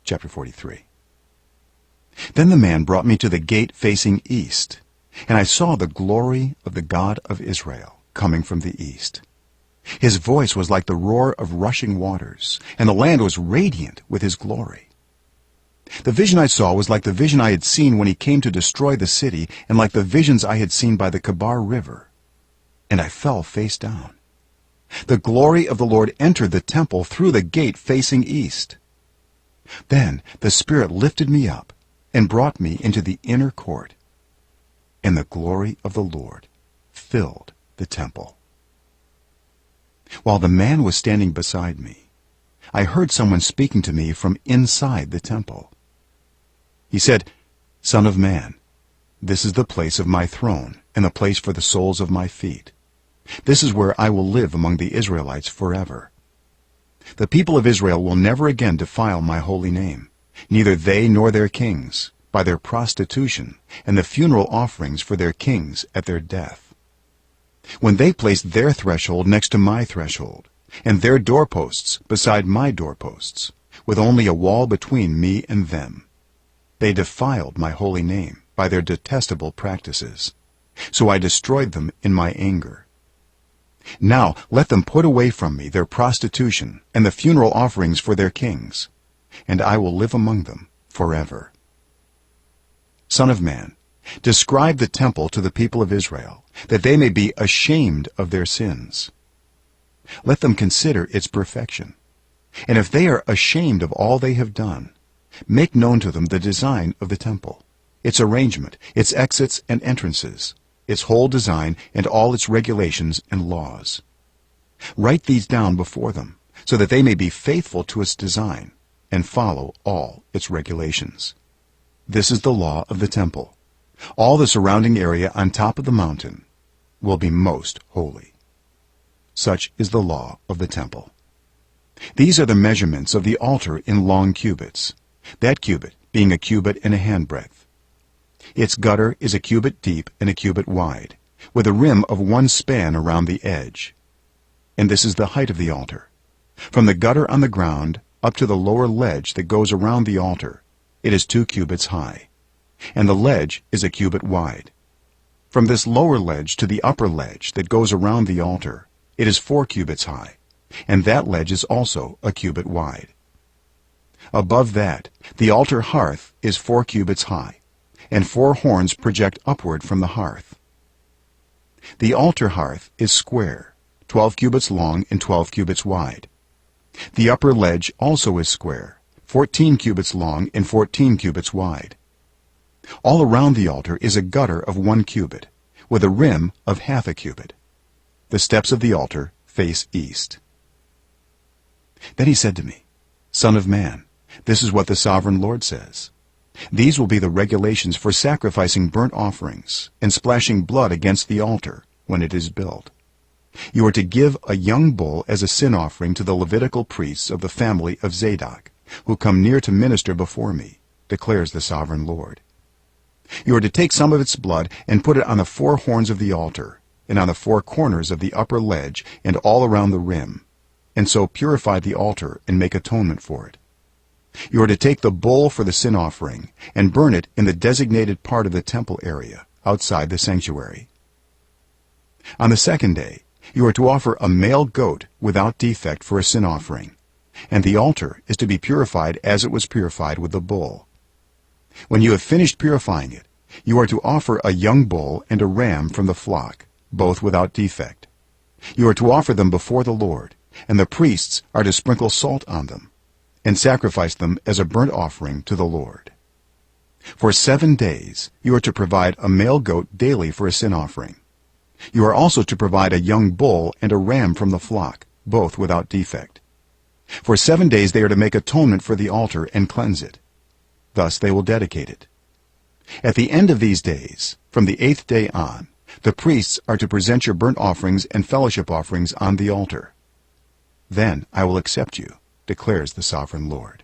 chapter 43. Then the man brought me to the gate facing east, and I saw the glory of the God of Israel coming from the east. His voice was like the roar of rushing waters, and the land was radiant with his glory. The vision I saw was like the vision I had seen when he came to destroy the city, and like the visions I had seen by the Kebar River. And I fell face down. The glory of the Lord entered the temple through the gate facing east. Then the Spirit lifted me up and brought me into the inner court, and the glory of the Lord filled the temple. While the man was standing beside me, I heard someone speaking to me from inside the temple. He said, "Son of man, this is the place of my throne and the place for the soles of my feet. This is where I will live among the Israelites forever. The people of Israel will never again defile my holy name, neither they nor their kings, by their prostitution and the funeral offerings for their kings at their death. When they placed their threshold next to my threshold, and their doorposts beside my doorposts, with only a wall between me and them, they defiled my holy name by their detestable practices. So I destroyed them in my anger. Now let them put away from me their prostitution and the funeral offerings for their kings, and I will live among them forever. Son of man, describe the temple to the people of Israel, that they may be ashamed of their sins. Let them consider its perfection, and if they are ashamed of all they have done, make known to them the design of the temple, its arrangement, its exits and entrances, its whole design, and all its regulations and laws. Write these down before them, so that they may be faithful to its design and follow all its regulations. This is the law of the temple. All the surrounding area on top of the mountain will be most holy. Such is the law of the temple. These are the measurements of the altar in long cubits, that cubit being a cubit and a handbreadth. Its gutter is a cubit deep and a cubit wide, with a rim of 1 span around the edge. And this is the height of the altar. From the gutter on the ground up to the lower ledge that goes around the altar, it is 2 cubits high, and the ledge is a cubit wide. From this lower ledge to the upper ledge that goes around the altar, it is 4 cubits high, and that ledge is also a cubit wide. Above that, the altar hearth is 4 cubits high, and 4 horns project upward from the hearth. The altar hearth is square, 12 cubits long and 12 cubits wide. The upper ledge also is square, 14 cubits long and 14 cubits wide. All around the altar is a gutter of 1 cubit, with a rim of half a cubit. The steps of the altar face east. Then he said to me, "Son of man, this is what the sovereign Lord says. These will be the regulations for sacrificing burnt offerings and splashing blood against the altar when it is built. You are to give a young bull as a sin offering to the Levitical priests of the family of Zadok, who come near to minister before me, declares the sovereign Lord. You are to take some of its blood and put it on the 4 horns of the altar, and on the 4 corners of the upper ledge, and all around the rim, and so purify the altar and make atonement for it. You are to take the bull for the sin offering and burn it in the designated part of the temple area outside the sanctuary. On the 2nd day, you are to offer a male goat without defect for a sin offering, and the altar is to be purified as it was purified with the bull. When you have finished purifying it, you are to offer a young bull and a ram from the flock, both without defect. You are to offer them before the Lord, and the priests are to sprinkle salt on them and sacrifice them as a burnt offering to the Lord. For 7 days you are to provide a male goat daily for a sin offering. You are also to provide a young bull and a ram from the flock, both without defect. For 7 days they are to make atonement for the altar and cleanse it. Thus they will dedicate it. At the end of these days, from the 8th day on, the priests are to present your burnt offerings and fellowship offerings on the altar. Then I will accept you, declares the sovereign Lord.